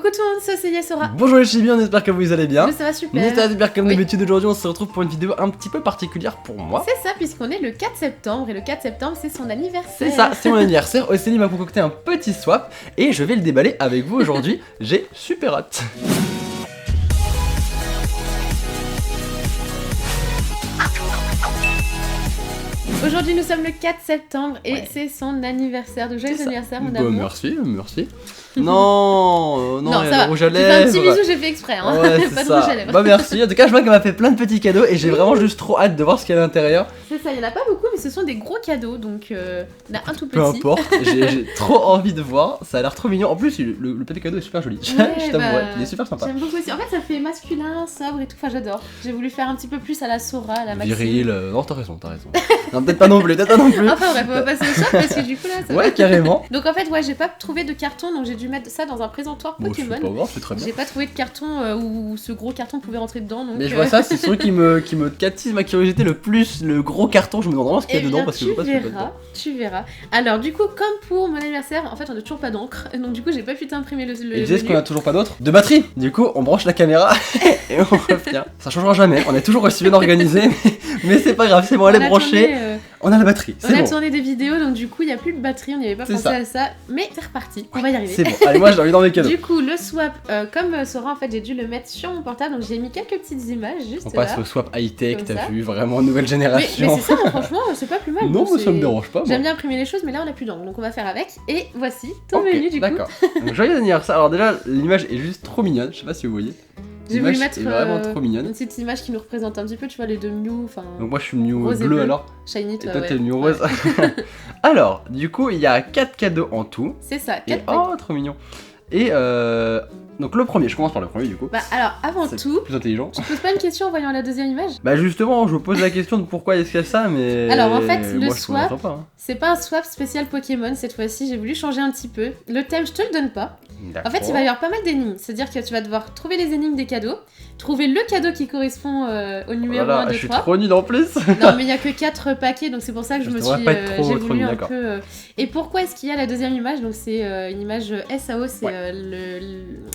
Coucou tout le monde, c'est Yasora. Bonjour les chibis, on espère que vous allez bien. Oui, ça va super. Ça va super comme d'habitude. Aujourd'hui on se retrouve pour une vidéo un petit peu particulière pour moi. C'est ça, puisqu'on est le 4 septembre et le 4 septembre c'est son anniversaire. C'est ça, c'est mon anniversaire. Océlie m'a concocté un petit swap et je vais le déballer avec vous aujourd'hui. J'ai super hâte. Aujourd'hui nous sommes le 4 septembre et Ouais. c'est son anniversaire. Donc joyeux anniversaire mon Bah, amour. merci. Non, Non, il y ça a va. le rouge à Tu fais un petit lèvres. bisou, j'ai fait exprès. Hein. Ouais, c'est Pas de ça. rouge à lèvres. Bah merci. En tout cas, je vois qu'elle m'a fait plein de petits cadeaux et j'ai vraiment juste trop hâte de voir ce qu'il y a à l'intérieur. C'est ça, il y en a pas beaucoup, mais ce sont des gros cadeaux. Donc il y en a un tout petit. Peu importe, j'ai trop envie de voir. Ça a l'air trop mignon. En plus, le petit cadeau est super joli. Ouais, Je t'avouerai, bah, il est super sympa. J'aime beaucoup aussi. En fait, ça fait masculin, sobre et tout. Enfin, j'adore. J'ai voulu faire un petit peu plus à la Sora, à la Maxime. Viril, non, t'as raison. Non, peut-être pas non plus. Enfin bref, on va passer au shop parce que du coup là, ça va. Ouais, carrément. Donc en fait, ouais, j'ai pas trouvé de carton, donc j'ai dû mettre ça dans un présentoir Bon, c'est Pokémon. pas grave, c'est très bien. J'ai pas trouvé de carton où ce gros carton pouvait rentrer dedans. Donc, Mais je vois ça, c'est celui qui me catise ma curiosité le plus, le gros carton. Je me demande vraiment ce qu'il y a Eh dedans bien, parce que je veux pas ce qu'il y a dedans. tu verras. Alors du coup, comme pour mon anniversaire, en fait, on a toujours pas d'encre, donc du coup, j'ai pas pu t'imprimer le. Et tu sais ce qu'on a toujours pas d'autre? De batterie. Du coup, on branche la caméra et on revient. Ça changera jamais. On est toujours aussi bien organisé, mais c'est pas grave, c'est bon, elle est branchée. On a la batterie, On c'est a bon. tourné des vidéos, donc du coup, il y a plus de batterie, on n'y avait pas C'est pensé ça. à ça, mais c'est reparti, on va y arriver. C'est bon. Allez, moi j'ai envie dans mes cadeaux. Du coup, le swap, comme Sora, en fait, j'ai dû le mettre sur mon portable, donc j'ai mis quelques petites images juste On là. passe au swap high-tech, Comme t'as ça. vu, vraiment nouvelle Mais génération. c'est ça, hein, franchement, c'est pas plus mal. Non, bon, mais ça me c'est- dérange pas. moi. J'aime bien imprimer les choses, mais là on a plus d'encre, donc on va faire avec. Et voici ton Ok, menu du coup. d'accord. Donc, joyeux anniversaire. Alors déjà, l'image est juste trop mignonne. Je sais pas si vous voyez. J'ai voulu L'image mettre est vraiment trop mignonne. une petite image qui nous représente un petit peu, tu vois, les deux Mew, enfin, Donc moi je suis Mew Rose et bleu bleu. alors. Shiny, Et toi, toi ouais. t'es le Mew Ouais. rose. Alors, du coup, il y a 4 cadeaux en tout. C'est ça, Et 4 oh, trop mignon. Et donc le premier, je commence par le premier du coup. Bah alors, avant C'est tout, plus intelligent. tu te poses pas une question en voyant la deuxième image? Bah justement, je vous pose la question de pourquoi est-ce qu'il y a ça, mais... Alors, en fait, le moi, je trouve ça swap, sympa, hein. C'est pas un swap spécial Pokémon cette fois-ci, j'ai voulu changer un petit peu. Le thème, je te le donne pas. En fait, il va y avoir pas mal d'énigmes. C'est-à-dire que tu vas devoir trouver les énigmes des cadeaux, trouver le cadeau qui correspond au numéro Voilà, 1, 2, je suis 3. trop nul en plus. Non, mais il y a que 4 paquets, donc c'est pour ça que je me Ça devrait suis. pas être trop- j'ai trop voulu mis, un d'accord. peu. Et pourquoi est-ce qu'il y a la deuxième image? Donc c'est une image SAO, c'est Ouais.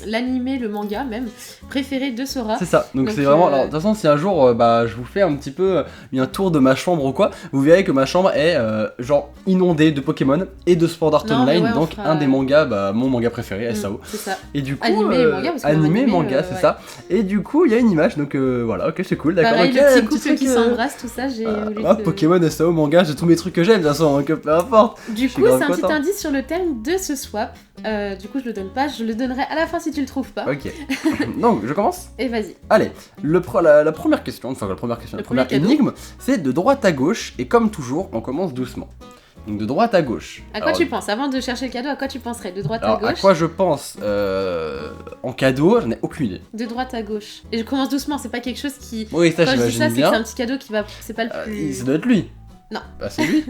l'animé, le manga même, préféré de Sora. C'est ça, donc Donc, c'est vraiment... Alors, de toute façon, si un jour, je vous fais un petit peu un tour de ma chambre ou quoi, vous verrez que ma chambre est genre inondée de Pokémon et de Sword Art Non, mais Online, ouais, on donc fera- un des mangas, mon manga préféré, Mm, SAO. c'est ça. Et du coup, Animé et manga, parce que animé, animé, manga, c'est ouais. ça. Et du coup, il y a une image, donc voilà, ok, c'est cool, d'accord. Pareil, ok, le un petit petit couple truc, qui s'embrasse, tout ça, j'ai voulu. Pokémon, SAO, manga, j'ai tous mes trucs que j'aime, de toute façon, donc peu importe. Du suis coup, grave c'est un petit content. indice sur le thème de ce swap. Du coup, je le donne pas, je le donnerai à la fin si tu le trouves pas. Ok. Donc, je commence. Et vas-y. Allez, la première question, enfin la première question, Le la première premier cadeau. énigme, c'est de droite à gauche, et comme toujours, on commence doucement. Donc de droite à gauche. À quoi tu penses? Avant de chercher le cadeau, à quoi tu penserais? De droite à Alors, à gauche? quoi je pense en cadeau, j'en ai aucune idée. De droite à gauche. Et je commence doucement, c'est pas quelque chose qui. Oui, ça Quand je dis ça, j'imagine c'est que c'est bien. un petit cadeau qui va. C'est pas le plus. Ça doit être lui. Non. Bah c'est lui.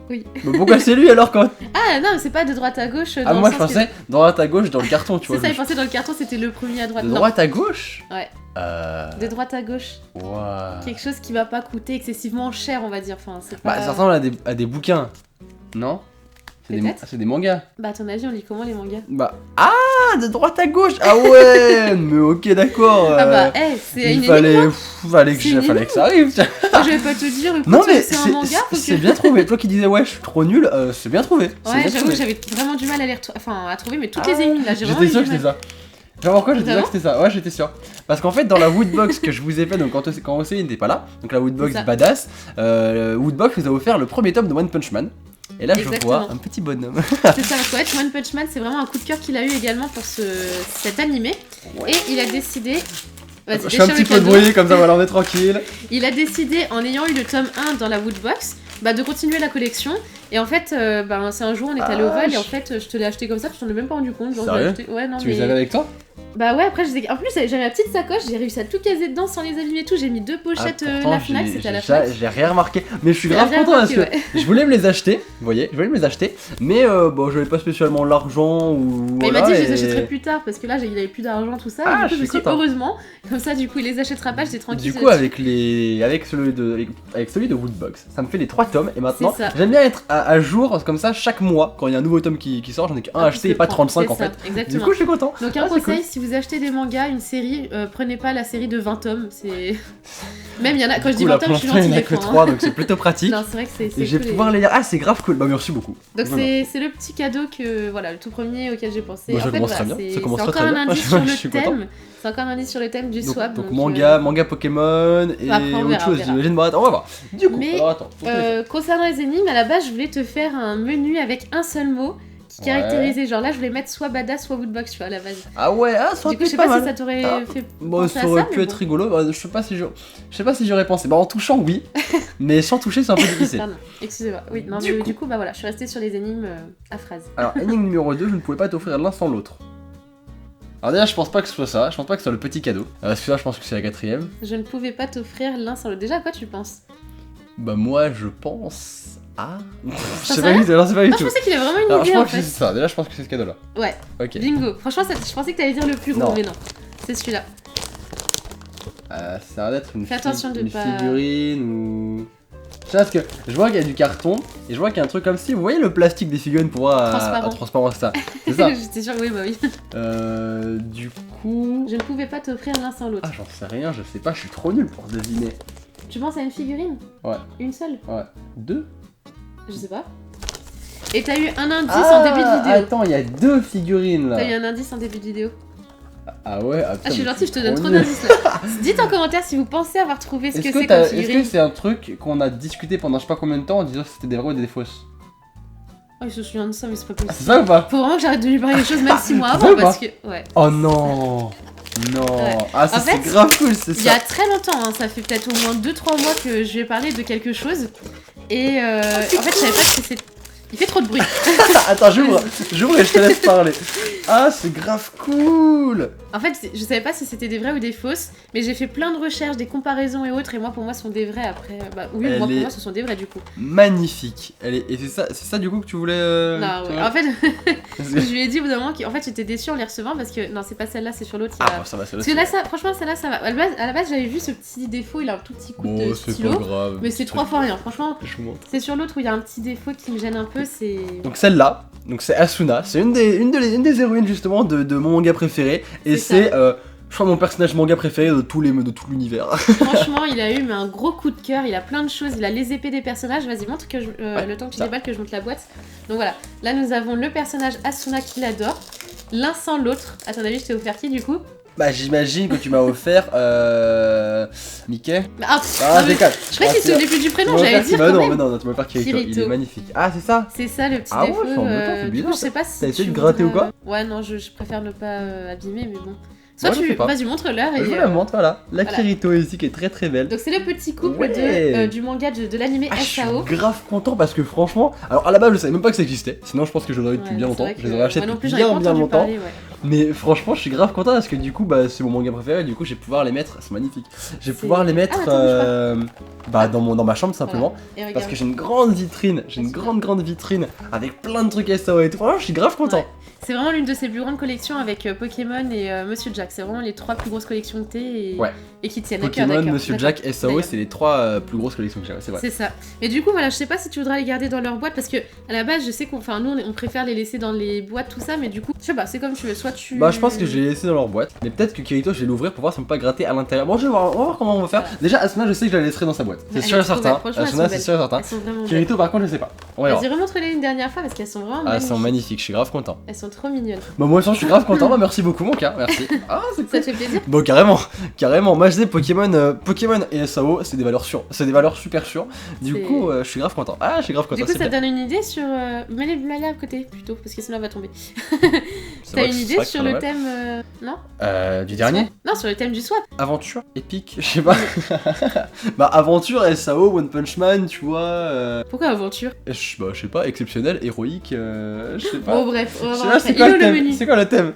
Oui. Mais pourquoi c'est lui alors quand... Ah non, mais c'est pas de droite à gauche. Ah dans le moi je sens que- pensais droite à gauche dans le carton, tu C'est vois. ça, il pensait dans le carton, c'était le premier à droite. De Non, droite à gauche. Ouais. Euh... de droite à gauche. Ouah. Quelque chose qui va pas coûter excessivement cher, on va dire. Enfin, c'est pas. Bah ça ressemble à des bouquins. Non? Peut-être. C'est des mangas. Bah, à ton avis, on lit comment les mangas? Bah... Ah, de droite à gauche. Ah ouais. Mais ok, d'accord. Ah bah, c'est une il fallait, énigme. fallait, C'est une fallait que ça arrive. tiens. hein. Je vais pas te dire, écoute, Non mais c'est un manga, faut c'est que. bien trouvé. Toi qui disais ouais je suis trop nul, c'est bien trouvé. C'est Ouais, bien j'avoue trouvé. que j'avais vraiment du mal à à trouver, mais toutes Ah, les énigmes là, j'ai vraiment J'étais eu sûr du que c'était mal. ça. Genre pourquoi j'étais sûr Vraiment que c'était ça. Ouais j'étais sûr. Parce qu'en fait dans la Woodbox que je vous ai fait, donc quand Océlie n'était pas là, donc la Woodbox C'est ça. badass, Woodbox nous a offert le premier tome de One Punch Man. Et là je Exactement. vois un petit bonhomme. C'est ça, parce qu'en fait, One Punch Man, c'est vraiment un coup de cœur qu'il a eu également pour cet animé. Ouais. Et il a décidé. Vas-y, Je fais un déchire petit le peu de cadeau. bruit comme ça voilà on est tranquille. Il a décidé, en ayant eu le tome 1 dans la Woodbox, de continuer la collection. Et en fait, c'est un jour, on est allé au Ah, Val et en fait, je te l'ai acheté comme ça, tu t'en es même pas rendu compte. Genre, je l'ai Sérieux acheté- Ouais, non, Tu mais. les avais avec toi? Bah ouais, après, en plus, j'avais ma petite sacoche, j'ai réussi à tout caser dedans sans les abîmer et tout. J'ai mis 2 pochettes la Fnac, c'était à la Fnac. J'ai rien remarqué, mais je suis grave content parce que je voulais me les acheter, vous voyez, je voulais me les acheter, mais bon, j'avais pas spécialement l'argent ou. Mais voilà, il m'a dit que je les achèterais plus tard parce que là, il avait plus d'argent, tout ça. Ah, et du coup, je me suis dit, heureusement, comme ça, du coup, il les achètera pas, j'étais tranquille. Du coup, avec celui de Woodbox, ça me fait les 3 tomes et maintenant, j'aime bien être à jour comme ça chaque mois quand il y a un nouveau tome qui sort, j'en ai qu'un acheté et pas 35 en fait. Exactement. Du coup, je suis content. Donc, un conseil, si vous achetez des mangas, une série, prenez pas la série de 20 tomes, c'est. Même il y en a, quand je dis 20 tomes, je suis gentille. Il n'y en a que 3, donc c'est plutôt pratique. Non, c'est vrai que c'est. Et je vais pouvoir les lire. Ah, c'est grave cool. Bah, merci beaucoup. Donc, c'est le petit cadeau que. Voilà, le tout premier auquel j'ai pensé. Bah, ça commence très bien. Ça commence très bien. C'est encore un indice sur le thème du swap. Donc, manga Pokémon et autre chose, j'imagine. Bon, attends, on va voir. Du coup, alors attends. Concernant les énigmes, à la base, je voulais te faire un menu avec un seul mot. Caractérisé, genre là je voulais mettre soit badass soit woodbox, tu vois, à la base. Ah ouais, ça aurait pu être pas mal. Je sais pas si ça t'aurait fait bon, ça aurait pu être rigolo, bah, je sais pas si j'aurais pensé. Bah en touchant oui, mais sans toucher c'est un peu difficile. Pardon, excusez-moi. Oui, non, du coup bah voilà, je suis restée sur les énigmes à phrase. Alors énigme numéro 2, je ne pouvais pas t'offrir l'un sans l'autre. Alors déjà je pense pas que ce soit ça, je pense pas que ce soit le petit cadeau. Celui-là je pense que c'est la 4ème. Je ne pouvais pas t'offrir l'un sans l'autre. Déjà à quoi tu penses? Bah moi je pense... je sais pas du tout, alors c'est pas du tout. Je pensais qu'il avait vraiment une idée en fait. C'est ça, déjà je pense que c'est ce cadeau là. Ouais. Ok. Bingo. Franchement, je pensais que t'allais dire le plus gros, mais non. C'est celui-là. Ça va être une pas... figurine ou. Je sais parce que je vois qu'il y a du carton et je vois qu'il y a un truc comme si. Vous voyez le plastique des figurines pour voir transparent, ça. C'est ça. J'étais sûre, oui, bah oui. Du coup. Je ne pouvais pas t'offrir l'un sans l'autre. Ah, j'en sais rien, je sais pas, je suis trop nul pour deviner. Tu penses à une figurine? Ouais. Une seule? Ouais. 2? Je sais pas. Et t'as eu un indice en début de vidéo. Attends, il y a 2 figurines là. T'as eu un indice en début de vidéo. Ah ouais, je suis gentille, je te donne trop d'indices là. Dites en commentaire si vous pensez avoir trouvé ce que c'est comme figurine. Est-ce que c'est un truc qu'on a discuté pendant je sais pas combien de temps en disant que c'était des vraies ou des fausses? Oh, il se souvient de ça, mais c'est pas possible. C'est ça ou pas? Faut vraiment que j'arrête de lui parler des choses même 6 mois avant parce que. Ouais. Oh non! Non! Ouais. Ah, ça c'est grave cool, c'est ça! Il y a très longtemps, hein, ça fait peut-être au moins 2-3 mois que je lui ai parlé de quelque chose. Et en fait, je savais pas si c'était. Il fait trop de bruit. Attends, j'ouvre et je te laisse parler. Ah, c'est grave cool. En fait, je savais pas si c'était des vraies ou des fausses, mais j'ai fait plein de recherches, des comparaisons et autres, et moi, pour moi, ce sont des vraies après. Bah oui, pour moi, ce sont des vraies du coup. Magnifique. Et c'est ça du coup que tu voulais. Non, ouais. En fait, je lui ai dit au bout d'un moment qu'en fait, j'étais déçue en les recevant parce que non, c'est pas celle-là, c'est sur l'autre. Ah, bon, ça va, c'est l'autre. Parce que là, franchement, celle-là, ça va. À la base, j'avais vu ce petit défaut, il a un tout petit coup de stylo. C'est pas grave. Mais c'est 3 fois rien, franchement. C'est sur l'autre où il y a un petit défaut qui me gêne un peu. Donc celle-là, c'est Asuna, c'est une des héroïnes justement de mon manga préféré et c'est je crois mon personnage manga préféré de tout l'univers. Franchement, il a eu un gros coup de cœur, il a plein de choses, il a les épées des personnages. Vas-y, montre que le temps que tu déballes que je monte la boîte. Donc voilà, là nous avons le personnage Asuna qu'il adore, l'un sans l'autre. À ton avis, je t'ai offert qui du coup? Bah j'imagine que tu m'as offert Mickey. Je croyais qu'il se souvenait plus du prénom, j'allais dire quand même. Non, tu m'as offert Kirito, il est magnifique. Ah c'est ça? C'est ça le petit défaut. Ouais, du coup je sais pas si t'as essayé de gratter ou quoi? Ouais non, je préfère ne pas abîmer mais bon. Soit vas-y montre-leur et... Je vous la montre, voilà. La Kirito ici qui est très très belle. Donc c'est le petit couple du manga de l'animé SAO. Je suis grave content parce que franchement... Alors à la base je savais même pas que ça existait, sinon je pense que je l'aurais eu depuis bien longtemps. Je les aurais achetés depuis bien longtemps. Mais franchement je suis grave content parce que du coup c'est mon manga préféré et du coup je vais pouvoir les mettre, c'est magnifique. Je vais pouvoir les mettre dans ma chambre simplement. Parce que j'ai une grande vitrine, grande vitrine avec plein de trucs SAO et tout. Franchement je suis grave content. C'est vraiment l'une de ses plus grandes collections avec Pokémon et Monsieur Jack. C'est vraiment les 3 plus grosses collections que t'es et qui tiennent à cœur. Pokémon, Monsieur Jack, SAO, c'est les 3 plus grosses collections que j'ai, c'est vrai. C'est ça. Mais du coup, voilà, je sais pas si tu voudras les garder dans leur boîte parce que à la base, je sais nous on préfère les laisser dans les boîtes, tout ça, mais du coup, je sais pas, c'est comme tu veux. Soit tu. Bah, je pense que je vais les laisser dans leur boîte, mais peut-être que Kirito, je vais l'ouvrir pour voir si on peut pas gratter à l'intérieur. Bon, on va voir comment on va faire. Déjà, Asuna, je sais que je la laisserai dans sa boîte. C'est sûr et certain. Asuna, c'est sûr et certain. Kirito, par contre, je sais pas. Vas-y, remontre-les une dernière fois parce qu'elles sont vraiment magnifiques. Elles sont magnifiques, je suis grave content. Elles sont trop mignonnes. Moi aussi je suis grave content, merci beaucoup mon gars, merci. Ah, c'est cool. Ça te fait plaisir? Bon carrément, moi je dis Pokémon et SAO c'est des valeurs sûres, c'est des valeurs super sûres. Du coup je suis grave content. Du coup ça te donne une idée sur... Mets-les à côté plutôt, parce que sinon elle va tomber. T'as une idée sur le thème non du dernier? Non, sur le thème du swap. Aventure, épique, je sais pas. Bah aventure, SAO, One Punch Man, tu vois. Pourquoi aventure? Je sais pas, exceptionnel, héroïque, je sais pas. Bon bref, on va voir après. C'est quoi le thème?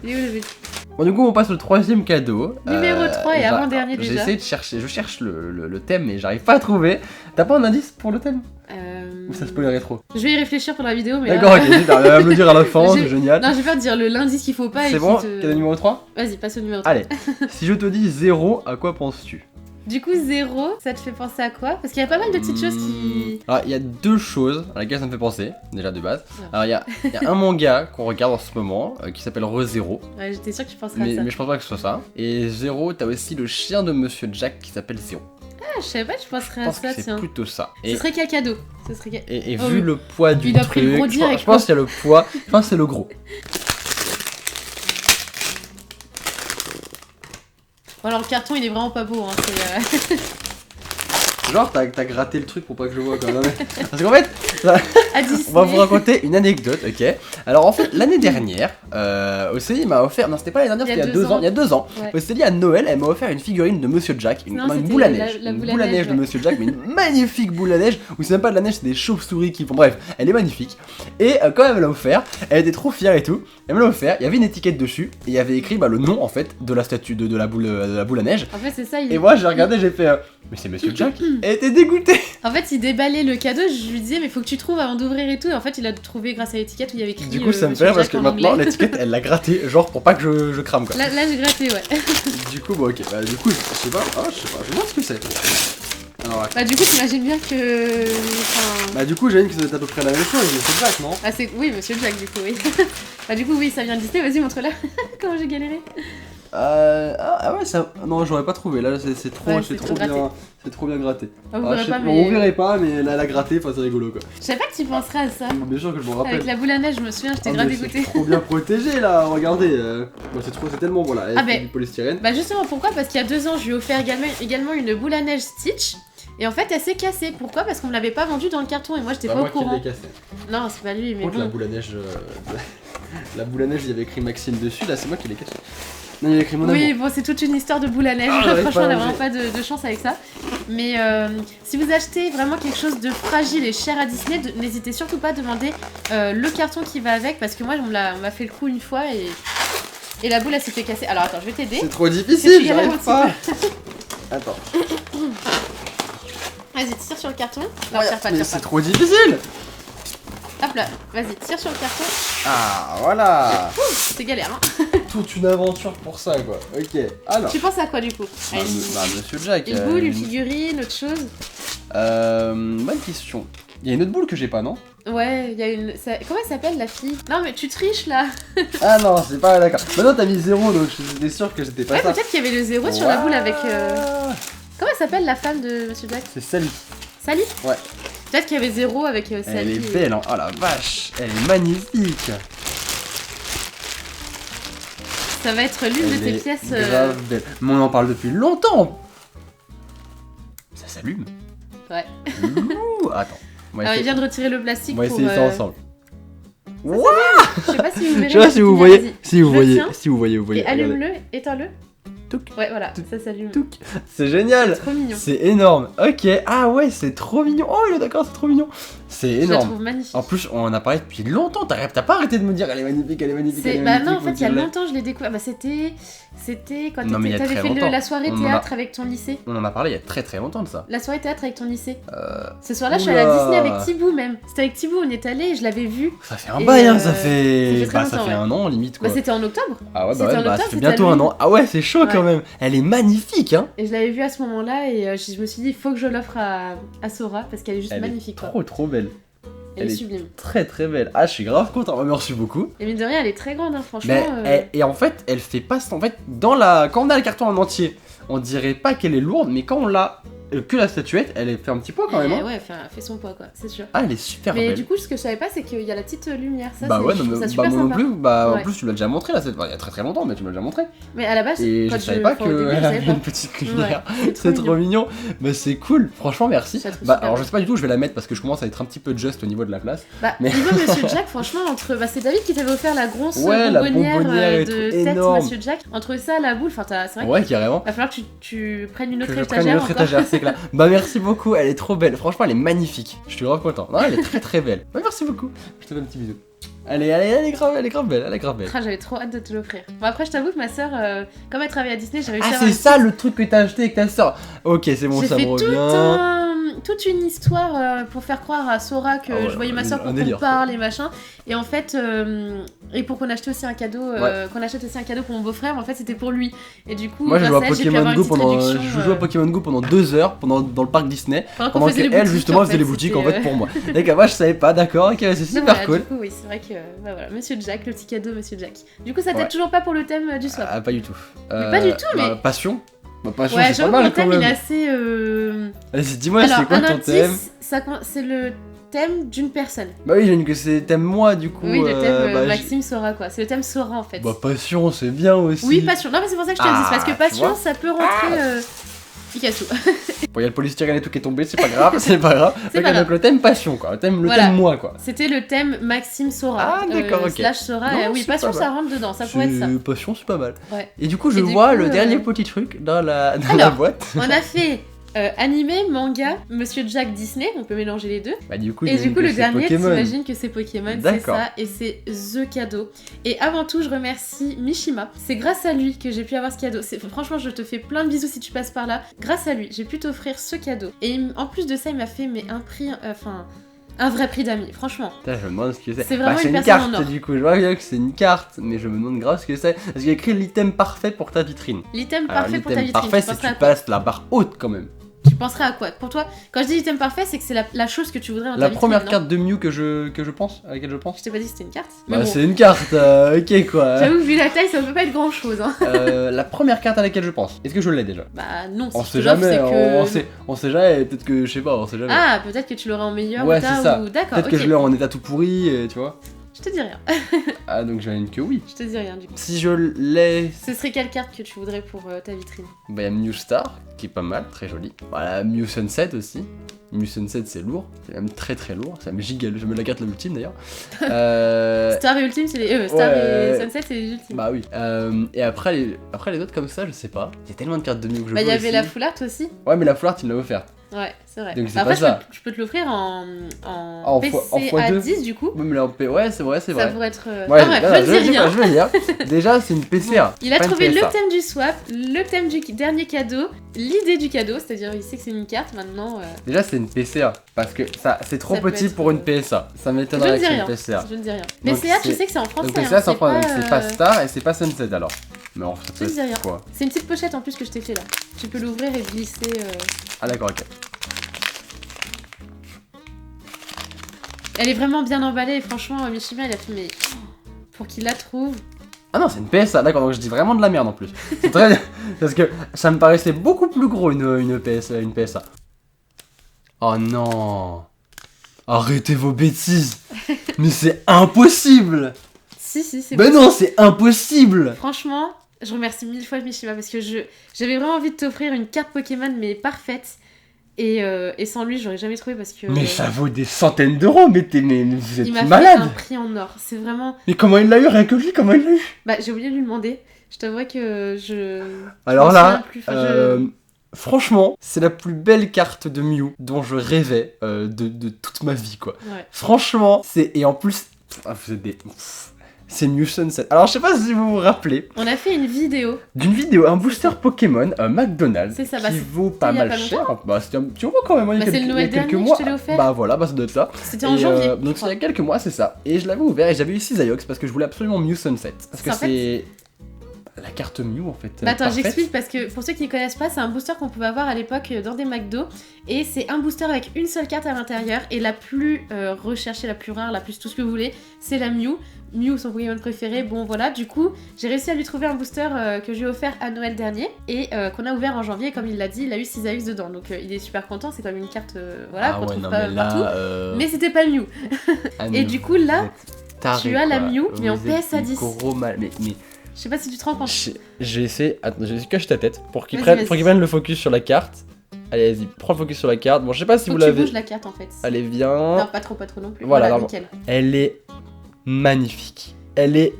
Bon, du coup, on passe au troisième cadeau. Numéro 3 et avant-dernier déjà. J'essaie de chercher, je cherche le thème mais j'arrive pas à trouver. T'as pas un indice pour le thème? Ou ça spoilerait trop? Je vais y réfléchir pour la vidéo, mais. D'accord, ok, elle va me le dire à la fin, c'est génial. Non, je vais pas te dire l'indice qu'il faut pas. C'est bon, cadeau numéro 3? Vas-y, passe au numéro 3. Allez, si je te dis 0, à quoi penses-tu? Du coup, 0, ça te fait penser à quoi? Parce qu'il y a pas mal de petites choses qui. Alors, il y a deux choses à laquelle ça me fait penser, déjà de base. Alors, il y a un manga qu'on regarde en ce moment qui s'appelle ReZero. Ouais, j'étais sûre que tu penserais à ça. Mais je pense pas que ce soit ça. Et 0, t'as aussi le chien de Monsieur Jack qui s'appelle Zero. Ah, je savais pas que je penserais à ça, tiens. C'est plutôt ça. Ce serait quel cadeau? Et vu le poids du truc, je pense qu'il y a le poids, je pense que c'est le gros. Bon, alors le carton il est vraiment pas beau, hein, Genre t'as gratté le truc pour pas que je vois quand même. Parce qu'en fait, on va vous raconter une anecdote, ok? Alors en fait, l'année dernière, Océlie m'a offert, non c'était pas l'année dernière, c'était il y a 2 ans. Ouais. Océlie à Noël, elle m'a offert une figurine de Monsieur Jack, une boule à neige. Une boule à neige de Monsieur Jack, mais une magnifique boule à neige, où c'est même pas de la neige, c'est des chauves-souris qui font, bref, elle est magnifique. Et quand elle me l'a offert, elle était trop fière et tout, elle me l'a offert, il y avait une étiquette dessus, et il y avait écrit le nom en fait de la statue, de la boule à neige. En fait c'est ça, et moi j'ai regardé, j'ai fait, mais c'est Monsieur Jack. Elle était dégoûtée. En fait, il déballait le cadeau, je lui disais, mais faut que tu trouves avant d'ouvrir et tout. Et en fait, il a trouvé grâce à l'étiquette où il y avait écrit. Du coup, ça me fait rire parce que maintenant, l'étiquette, elle l'a gratté, genre pour pas que je crame quoi. Là j'ai gratté, ouais. Du coup, bon, ok, bah, du coup, je sais pas, je vais voir ce que c'est. Alors, bah, du coup, t'imagines bien que. Bah, du coup, j'imagine que ça doit être à peu près la même chose, Monsieur Jack, non? Ah, oui, Monsieur Jack, du coup, oui. Bah, du coup, oui, ça vient de Disney, vas-y, montre-la. Comment j'ai galéré. Ah ouais, ça. Non, j'aurais pas trouvé. Là, c'est trop, trop bien gratté. Ah, vous on verrait pas, mais là, la grattée, c'est rigolo quoi. Je savais pas que tu penserais à ça. Bien sûr que je m'en rappelle. Avec la boule à neige, je me souviens, j'étais grave dégoûtée. C'est trop bien protégé là, regardez. C'est tellement bon là. Du polystyrène. Bah, justement, pourquoi? Parce qu'il y a 2 ans, je lui ai offert également une boule à neige Stitch. Et en fait, elle s'est cassée. Pourquoi? Parce qu'on me l'avait pas vendue dans le carton et moi, j'étais pas au courant. Non, c'est pas lui, mais bon. La boule à neige, il y avait écrit Maxime dessus. Là, c'est moi qui l'ai cassée. Non, il y a écrit mon amour. Oui, bon, c'est toute une histoire de boule à neige. Franchement, on a vraiment pas de chance avec ça. Mais si vous achetez vraiment quelque chose de fragile et cher à Disney, n'hésitez surtout pas à demander le carton qui va avec. Parce que moi, on m'a fait le coup une fois et la boule, elle s'était cassée. Alors attends, je vais t'aider. C'est trop difficile, j'arrive pas. Attends. Vas-y, tire sur le carton. Non, tire pas. C'est trop difficile. Hop là, vas-y, tire sur le carton. Ah, voilà. C'est galère, hein. Toute une aventure pour ça, quoi. Ok, alors. Tu penses à quoi, du coup? Monsieur Jack. Une boule, une figurine, autre chose? Bonne question. Il y a une autre boule que j'ai pas, non? Ouais, il y a une... Comment elle s'appelle, la fille? Non, mais tu triches, là. Ah non, c'est pas... D'accord. Maintenant, t'as mis 0, donc j'étais sûr que j'étais pas ça. Ouais, peut-être qu'il y avait le 0 sur la boule avec... Comment elle s'appelle, la femme de Monsieur Jack? C'est Sally. Sally? Ouais. Peut-être qu'il y avait 0 avec Sally. Elle est belle, hein. Oh la vache, elle est magnifique. Ça va être l'une de tes pièces. Grave belle. Mais on en parle depuis longtemps. Ça s'allume. Ouais. Ouh, attends. Alors, il vient de retirer le plastique. On va essayer ça ensemble. Waouh! Je sais pas si vous verrez. Je sais pas si vous voyez. Si vous voyez. Et allume-le, éteins-le. Touc. Ouais, voilà, ça s'allume. C'est génial. C'est trop mignon. C'est énorme. Ok. Ah ouais, c'est trop mignon. Oh, il est d'accord, c'est trop mignon. C'est énorme. Je la trouve magnifique. En plus, on en a parlé depuis longtemps. T'as pas arrêté de me dire elle est magnifique, elle est magnifique. Bah non, en fait, il y a longtemps, je l'ai découvert. Bah c'était quand t'avais fait la soirée théâtre avec ton lycée. On en a parlé il y a très très longtemps de ça. La soirée théâtre avec ton lycée. Ce soir-là, je suis allée à Disney avec Thibaut même. C'était avec Thibaut, on y est allé et je l'avais vu. Ça fait un bail, hein, ça fait un an limite quoi. Bah c'était en octobre. Ah ouais, ça fait bientôt un an. Ah ouais, c'est chaud quand même. Elle est magnifique, hein. Et je l'avais vue à ce moment-là et je me suis dit, il faut que je l'offre à Sora parce qu'elle est juste magnifique. Trop belle. Elle est sublime. Très très belle. Ah, je suis grave content. Merci beaucoup. Et mine de rien, elle est très grande, hein, franchement. Et en fait, elle fait pas. En fait, quand on a le carton en entier, on dirait pas qu'elle est lourde, mais quand on l'a que la statuette, elle fait un petit poids quand même. Hein. Ouais, elle fait son poids quoi, c'est sûr. Ah, elle est super belle. Mais du coup, ce que je savais pas, c'est qu'il y a la petite lumière. Ça, bah ouais, je trouve ça bah super moi non sympa. plus. Bah en plus, tu l'as déjà montré là, il y a très longtemps, mais tu m'as déjà montré. Mais à la base, et je savais pas qu'elle avait une petite lumière. Ouais, c'est trop mignon. Bah c'est cool, franchement merci. Bah alors je sais pas du tout, je vais la mettre parce que je commence à être un petit peu juste au niveau de la place. Bah niveau Monsieur Jack, franchement, entre c'est David qui t'avait offert la grosse bonbonnière de tête Monsieur Jack. Entre ça, la boule, enfin c'est vrai. Ouais, carrément. Va falloir que tu prennes une autre étagère. Je prenne une autre étagère, c'est clair. Bah merci beaucoup, elle est trop belle. Franchement, elle est magnifique. Je suis grave content. Non, elle est très belle. Bah merci beaucoup. Je te fais un petit bisou. Elle est grave belle. J'avais trop hâte de te l'offrir. Bon après je t'avoue que ma soeur, comme elle travaille à Disney, j'ai réussi à c'est ça le truc que t'as acheté avec ta soeur. Ok, c'est bon, ça me revient. Toute une histoire pour faire croire à Sora que je voyais ma soeur pour qu'on parle et machin. Et en fait, et pour qu'on achète aussi un cadeau, pour mon beau-frère, en fait c'était pour lui. Et du coup, moi je joue à Pokémon Go pendant 2 heures dans le parc Disney. Pendant qu'elle justement faisait les boutiques en fait pour moi. D'accord, moi je savais pas, d'accord, ok, c'est super cool. Du coup, oui, c'est vrai que voilà, Monsieur Jack, le petit cadeau Monsieur Jack. Du coup, ça t'aide toujours pas pour le thème du swap. Ah, pas du tout. Pas du tout, mais. Passion. Passion, ouais, c'est pas mal quand même. Il est assez. Vas-y, dis-moi, c'est quoi ton thème? C'est le thème d'une personne. Bah oui, j'ai que c'est thème moi du coup. Oui, le thème Maxime Sora quoi. C'est le thème Sora en fait. Bah passion, c'est bien aussi. Oui, passion. Non, mais c'est pour ça que je te le dis. Parce que passion, ça peut rentrer. Pikachu. Bon, il y a le polystyrène et tout qui est tombé, c'est pas grave, Donc le thème passion quoi, le thème moi quoi. C'était le thème Maxime Sora. Ah d'accord, ok. Slash Sora. Oui, passion ça rentre dedans, ça pourrait être ça. Passion, c'est pas mal. Ouais. Et du coup, je vois le dernier petit truc dans la boîte. On a fait animé, manga, Monsieur Jack Disney, on peut mélanger les deux. Bah, du coup, le dernier, t'imagines que c'est Pokémon, c'est ça, et c'est The Cadeau. Et avant tout, je remercie Mishima. C'est grâce à lui que j'ai pu avoir ce cadeau. Franchement, je te fais plein de bisous si tu passes par là. Grâce à lui, j'ai pu t'offrir ce cadeau. Et en plus de ça, il m'a fait un prix, un vrai prix d'amis, franchement. Putain, je me demande ce que c'est. C'est vraiment une carte, du coup. Je vois bien que c'est une carte, mais je me demande grave ce que c'est. Parce qu'il y a écrit l'item parfait pour ta vitrine. L'item parfait pour ta vitrine. Parfait, c'est que tu passes la barre haute quand même. Tu penserais à quoi? Pour toi, quand je dis item parfait, c'est que c'est la chose que tu voudrais dans ta vitrine. La première carte de Mew à laquelle je pense. Je t'ai pas dit que c'était une carte. Bah bon. C'est une carte, ok quoi. J'avoue que vu la taille, ça peut pas être grand chose. Hein. La première carte à laquelle je pense. Est-ce que je l'ai déjà? Bah non. On sait jamais. On sait jamais. Peut-être que je sais pas. On sait jamais. Ah, peut-être que tu l'auras en meilleur état. Ouais, c'est ça. D'accord. Peut-être que je l'ai en état tout pourri, tu vois. Je te dis rien. Ah, donc j'imagine que oui. Je te dis rien du coup. Si je l'ai. Ce serait quelle carte que tu voudrais pour ta vitrine? Bah, il y a Mew Star, qui est pas mal, très joli. Voilà, Mew Sunset aussi. Mew Sunset, c'est lourd. C'est même très lourd. C'est même giga. Je mets la carte l'ultime d'ailleurs. Star et Ultime, c'est les. Star et Sunset, c'est les ultimes. Bah oui. Et après les autres comme ça, je sais pas. Il y a tellement de cartes de Mew que je il y avait la Full Art aussi. Ouais, mais la Full Art, il me l'a offerte. Ouais, c'est vrai. Donc, après, je peux te l'offrir en PCA 10 du coup. Ouais, c'est vrai. Ça pourrait être. Ouais, je veux dire. Déjà, c'est une PCA. Il a trouvé le thème du swap, le thème du dernier cadeau, l'idée du cadeau, c'est-à-dire il sait que c'est une carte maintenant. Déjà, c'est une PCA. Parce que ça, c'est trop petit pour une PSA. Ça m'étonnerait que c'est une PCA. Je ne dis rien. PCA, tu sais que c'est en français. Donc, PCA, c'est en français. C'est pas Star et c'est pas Sunset alors. Mais en fait, c'est quoi? C'est une petite pochette en plus que je t'ai fait là. Tu peux l'ouvrir et glisser. Ah d'accord, ok. Elle est vraiment bien emballée et franchement Mishima il a fait mais pour qu'il la trouve. Ah non, c'est une PSA, d'accord, donc je dis vraiment de la merde en plus. C'est très bien, parce que ça me paraissait beaucoup plus gros une PSA. Oh non. Arrêtez vos bêtises. Mais c'est impossible. Si, c'est possible. Non, c'est impossible. Franchement, je remercie 1000 fois Mishima parce que j'avais vraiment envie de t'offrir une carte Pokémon mais parfaite. Et sans lui, j'aurais jamais trouvé parce que. Mais ça vaut des centaines d'euros, mais vous êtes malade! Il m'a fait un prix en or, c'est vraiment. Mais comment il l'a eu, rien que lui, comment il l'a eu? Bah, j'ai oublié de lui demander. Je t'avouerais que je. Alors là, franchement, c'est la plus belle carte de Mew dont je rêvais de toute ma vie, quoi. Ouais. Franchement, et en plus. Vous êtes des. C'est Mew Sunset. Alors, je sais pas si vous vous rappelez. On a fait une vidéo. Un booster Pokémon McDonald's. C'est ça, qui vaut pas mal cher. Bah, c'était un petit moment quand même. C'est le Noël dernier que je te l'ai offert. Bah voilà, ça doit être ça. C'était en janvier. Donc, il y a quelques mois, c'est ça. Et je l'avais ouvert et j'avais eu 6 Iox parce que je voulais absolument Mew Sunset. Parce que c'est. la carte Mew en fait. Bah attends, j'explique parce que pour ceux qui ne connaissent pas, c'est un booster qu'on pouvait avoir à l'époque dans des McDo. Et c'est un booster avec une seule carte à l'intérieur. Et la plus recherchée, la plus rare, la plus tout ce que vous voulez, c'est la Mew. Mew, son Pokémon préféré. Bon voilà, du coup, j'ai réussi à lui trouver un booster que j'ai offert à Noël dernier. Et qu'on a ouvert en janvier. Et comme il l'a dit, il a eu Cisaïx dedans. Donc il est super content. C'est comme une carte qu'on trouve pas partout. Mais c'était pas Mew. Et du coup, là, tu as la Mew, mais en PSA 10. Gros mal, mais... Je sais pas si tu te rends compte. J'ai essayé. Attends, j'ai caché ta tête pour qu'il prenne le focus sur la carte. Allez, vas-y, prends le focus sur la carte. Bon, je sais pas si vous l'avez. Tu bouges la carte en fait. Allez, viens. Non, pas trop non plus. Voilà, nickel. Elle est magnifique. Elle est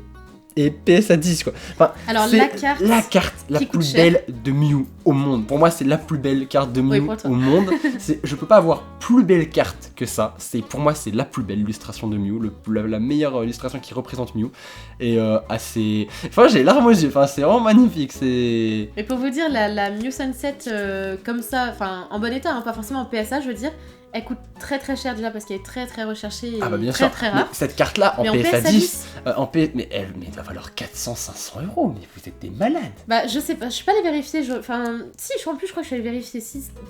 PSA 10 quoi. Enfin, alors c'est la carte la plus belle de Mew au monde. Pour moi, c'est la plus belle carte de Mew au monde. Je peux pas avoir plus belle carte que ça. Pour moi, c'est la plus belle illustration de Mew, la meilleure illustration qui représente Mew. Et assez. Enfin, j'ai les larmes aux yeux. Enfin, c'est vraiment magnifique. C'est. Mais pour vous dire, la Mew Sunset comme ça, enfin en bon état, hein, pas forcément en PSA, je veux dire. Elle coûte très très cher déjà parce qu'elle est très très recherchée et bien très sûr. très rare. Mais cette carte là en PSA 10, mais elle va valoir 400-500 €. Mais vous êtes des malades. Bah je sais pas, je suis pas allée vérifier. Enfin, si, je crois que je suis allée vérifier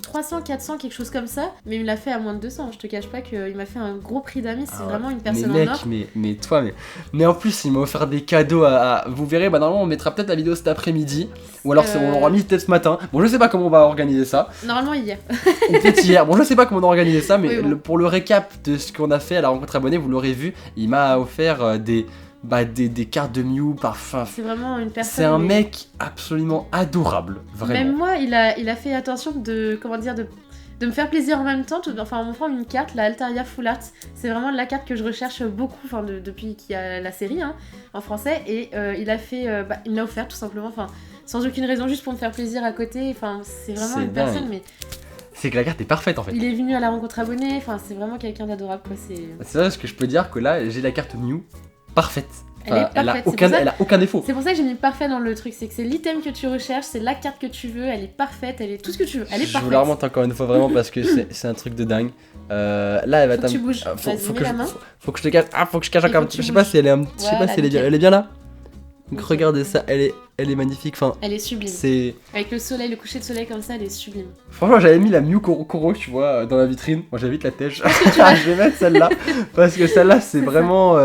300, 400, quelque chose comme ça. Mais il me l'a fait à moins de 200. Je te cache pas qu'il m'a fait un gros prix d'amis. C'est vraiment une personne en or. Mais en plus, il m'a offert des cadeaux à. Vous verrez, bah normalement on mettra peut-être la vidéo cet après-midi. Ou alors on l'aura mis peut-être ce matin. Bon, je sais pas comment on va organiser ça. Normalement hier. Ou peut-être hier. Bon, je sais pas comment on a organisé ça, mais pour le récap de ce qu'on a fait à la rencontre abonnée, vous l'aurez vu, il m'a offert des cartes de Mew parfum. C'est vraiment une personne. C'est un mec absolument adorable, vraiment. Même moi, il a fait attention de me faire plaisir en même temps, en m'offrant une carte, la Altaria Full Art. C'est vraiment la carte que je recherche beaucoup, depuis qu'il y a la série en français. Et il me l'a offert tout simplement, sans aucune raison, juste pour me faire plaisir à côté. C'est vraiment une personne, mais. C'est que la carte est parfaite en fait. Il est venu à la rencontre abonnée, c'est vraiment quelqu'un d'adorable quoi. C'est vrai, ce que je peux dire que là j'ai la carte Mew parfaite. Elle a aucun défaut. C'est pour ça que j'ai mis parfait dans le truc, c'est que c'est l'item que tu recherches, c'est la carte que tu veux, elle est parfaite, elle est tout ce que tu veux, elle est parfaite. Je vous la remonte encore une fois vraiment parce que c'est un truc de dingue. Là elle va faut que tu bouges, faut que je te cache. Faut que je cache encore un petit peu. Je sais pas si elle est bien. Elle est bien là. Donc regardez ça, elle est magnifique. Elle est sublime. Avec le soleil, le coucher de soleil comme ça, elle est sublime. Franchement, j'avais mis la Mew Koro, tu vois, dans la vitrine. Moi, j'avais vite la tèche. Je vais mettre celle-là parce que celle-là, c'est vraiment,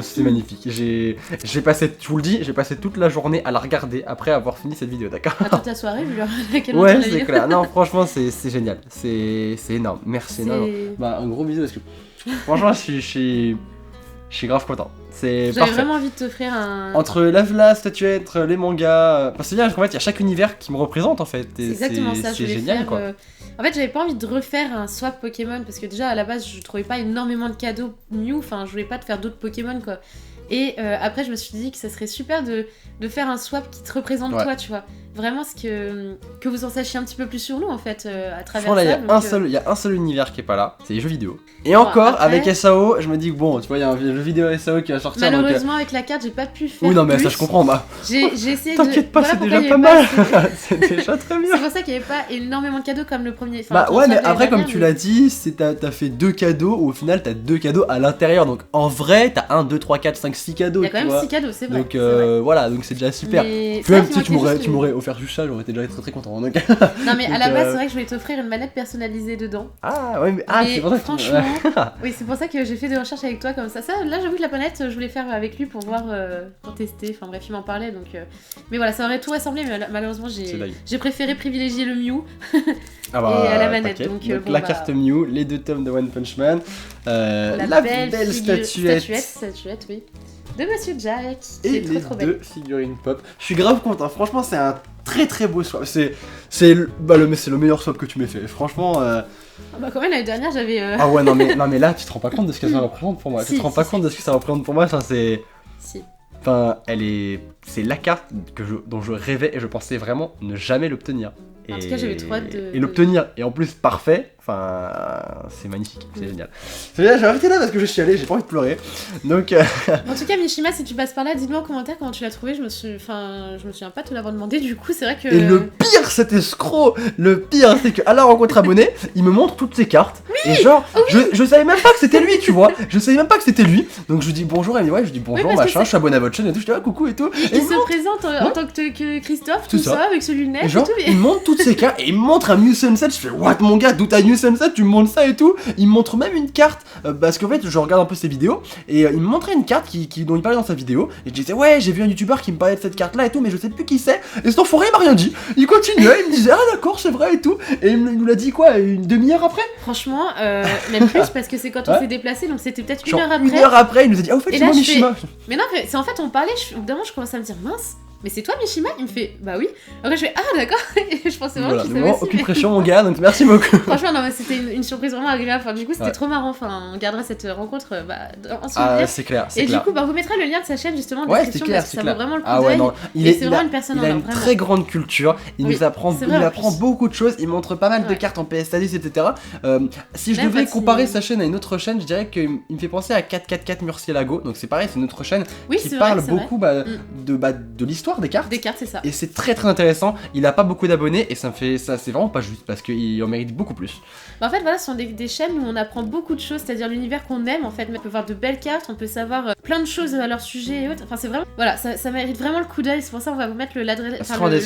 c'est magnifique. J'ai passé, je vous le dis, j'ai passé toute la journée à la regarder après avoir fini cette vidéo, d'accord? Toute ta soirée, vu laquelle ouais, c'est clair. Non, franchement, c'est génial. C'est énorme. Merci. Non. Un gros bisou parce que franchement, je suis grave content. C'est J'avais vraiment envie de t'offrir un. Entre la statuette, les mangas. C'est bien, en fait, il y a chaque univers qui me représente en fait. C'est exactement ça, c'est génial quoi. En fait, j'avais pas envie de refaire un swap Pokémon parce que déjà à la base, je trouvais pas énormément de cadeaux Mew. Je voulais pas te faire d'autres Pokémon quoi. Et après, je me suis dit que ça serait super de faire un swap qui te représente toi, tu vois. Vraiment, que vous en sachiez un petit peu plus sur nous en fait à travers ça. Il y a un seul univers qui est pas là, c'est les jeux vidéo. Et encore, après, avec SAO, je me dis que bon, tu vois, il y a un jeu vidéo SAO qui va sortir. Malheureusement, avec la carte, j'ai pas pu faire. Oui, non, mais plus. ça je comprends. J'ai essayé T'inquiète pas, c'est déjà pas mal. C'est déjà très bien. C'est pour ça qu'il y avait pas énormément de cadeaux comme le premier. Mais après, comme tu l'as dit, t'as fait 2 cadeaux, au final, t'as 2 cadeaux à l'intérieur. Donc en vrai, t'as 1, 2, 3, 4, 5, 6 cadeaux. Il y a quand même 6 cadeaux, c'est vrai. Donc voilà, donc c'est déjà super. Même si tu m'aurais offert juste ça, j'aurais été déjà très très content. Donc... Non, mais à la base, c'est vrai que je voulais t'offrir une manette personnalisée dedans. Ah, ouais, mais c'est pour ça que franchement, oui, c'est pour ça que j'ai fait des recherches avec toi comme ça. Là, j'avoue que la manette, je voulais faire avec lui pour voir, pour tester. Enfin bref, il m'en parlait donc. Mais voilà, ça aurait tout rassemblé, mais malheureusement, j'ai préféré privilégier le Mew et à la manette. Donc la carte Mew, les 2 tomes de One Punch Man, la belle statuette, oui. De Monsieur Jack, et les 2 figurines pop. Je suis grave content, franchement c'est un très très beau swap. C'est le meilleur swap que tu m'aies fait, franchement. Quand même l'année dernière j'avais. Ah ouais, non mais là tu te rends pas compte de ce que ça représente pour moi. Tu te rends pas compte de ce que ça représente pour moi, ça c'est. Si. Enfin, c'est la carte dont je rêvais et je pensais vraiment ne jamais l'obtenir. En tout cas, j'avais trop hâte de. Et l'obtenir, et en plus parfait, Enfin, c'est magnifique, c'est génial. C'est génial, j'ai arrêté là parce que je suis allé, j'ai pas envie de pleurer. Donc. En tout cas, Mishima, si tu passes par là, dis-moi en commentaire comment tu l'as trouvé. Je me souviens pas de te l'avoir demandé. Du coup, c'est vrai que. Et le pire, cet escroc, le pire, c'est qu'à la rencontre abonnée, il me montre toutes ses cartes. Oui, et genre, je savais même pas que c'était lui, tu vois. Je savais même pas que c'était lui. Donc je lui dis bonjour, elle me dit ouais, je dis bonjour, machin, je suis abonné à votre chaîne et tout. Je dis ah, coucou et tout. Il se présente en tant que Christophe, tout ça, avec ce lunettes et genre, tout. Il me montre toutes ses cartes et il me montre un New Sunset. Je fais what mon gars, d'où t'as New Sunset, tu me montres ça et tout. Il me montre même une carte parce qu'en fait, je regarde un peu ses vidéos et il me montrait une carte dont il parlait dans sa vidéo. Et je disais ouais, j'ai vu un youtubeur qui me parlait de cette carte là et tout, mais je sais plus qui c'est. Et cet enfoiré il m'a rien dit. Il continuait, il me disait ah d'accord, c'est vrai et tout. Et il nous l'a dit quoi, une demi-heure après? Franchement, même plus parce que c'est quand on s'est déplacé, donc c'était peut-être une heure après. Une heure après, il nous a dit ah, au fait, c'est moi Mishima. Mais non, c'est en fait, on parlait, évidemment, je commençais à me dire mince. Mais c'est toi Mishima? Il me fait bah oui. Après je fais ah d'accord. Et je pensais vraiment qu'il savait aussi. Aucune pression mon gars, donc merci beaucoup. Franchement non mais c'était une surprise vraiment agréable. Enfin, du coup c'était trop marrant. Enfin on gardera cette rencontre en souvenir. Ah c'est clair. Et du coup vous mettrez le lien de sa chaîne justement en description parce que ça vaut vraiment le coup d'œil. Ouais non, c'est vraiment une personne. Il a une très grande culture. Il nous apprend beaucoup de choses. Il montre pas mal de cartes en PS10 etc. Si je devais comparer sa chaîne à une autre chaîne, je dirais qu'il me fait penser à 444 Murcielago. Donc c'est pareil, c'est une autre chaîne qui parle beaucoup de l'histoire des cartes. Des cartes c'est ça. Et c'est très très intéressant, il a pas beaucoup d'abonnés et ça c'est vraiment pas juste parce qu'il en mérite beaucoup plus. En fait voilà, ce sont des chaînes où on apprend beaucoup de choses, c'est-à-dire l'univers qu'on aime en fait, on peut voir de belles cartes, on peut savoir plein de choses à leur sujet et autres, enfin c'est vraiment, voilà, ça mérite vraiment le coup d'œil, c'est pour ça qu'on va vous mettre le lien de la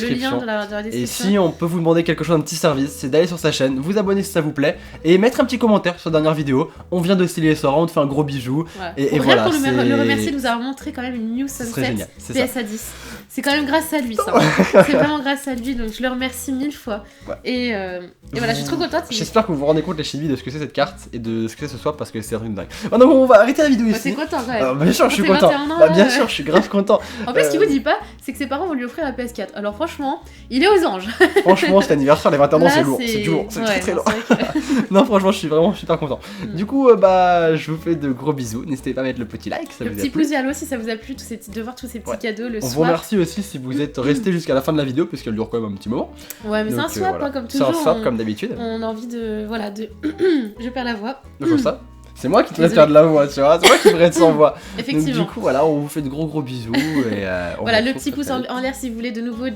description. Et si on peut vous demander quelque chose, un petit service, c'est d'aller sur sa chaîne, vous abonner si ça vous plaît et mettre un petit commentaire sur la dernière vidéo, on vient de styler Sora, on te fait un gros bisou. Voilà. Et voilà, pour le remercier de nous avoir montré quand même une New Sunset PSA 10. C'est quand même grâce à lui ça. C'est vraiment grâce à lui, donc je le remercie 1000 fois. Ouais. Et voilà, je suis trop contente. J'espère que vous vous rendez compte les chivis de ce que c'est cette carte et de ce que c'est ce swap parce que c'est un truc dingue. Maintenant on va arrêter la vidéo ici. T'es content quand même. Bien sûr, je suis content. Bien sûr, je suis grave content. En plus, ce qu'il vous dit pas, c'est que ses parents vont lui offrir la PS4. Alors franchement, il est aux anges. Franchement, cet anniversaire, les 21 ans, c'est lourd. C'est du lourd, c'est très lourd. Non, franchement, je suis vraiment super content. Du coup, je vous fais de gros bisous. N'hésitez pas à mettre le petit like, ça vous a plu. Le petit pouce vers le haut si ça vous a plu, de voir tous ces petits cadeaux, le swap. On vous remercie aussi si vous êtes resté jusqu'à la fin de la vidéo, puisqu'elle dure quand même un petit moment. Ouais, mais c'est un swap, comme toujours. C'est un swap, comme d'habitude. On a envie de. Voilà, de. Je perds la voix. De ça. C'est moi qui devrais faire de la voix, tu vois. C'est moi qui devrais être sans voix. Effectivement. Donc, du coup, voilà, on vous fait de gros bisous. Et, voilà, le petit pouce en l'air si vous voulez de nouveau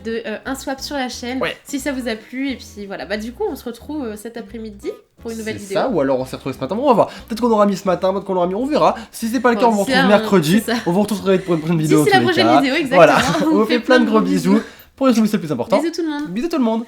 un swap sur la chaîne. Ouais. Si ça vous a plu. Et puis voilà, du coup, on se retrouve cet après-midi pour une nouvelle vidéo. C'est ça, ou alors on s'est retrouvé ce matin. Bon, on va voir. Peut-être qu'on aura mis ce matin, peut-être qu'on l'aura mis, on verra. Si c'est pas le cas, on vous retrouve mercredi. On vous retrouve pour une prochaine vidéo. Si c'est la prochaine vidéo, exactement. Voilà, on vous fait plein de gros bisous. Pour les choses, c'est le plus important. Bisous tout le monde. Bisous tout le monde.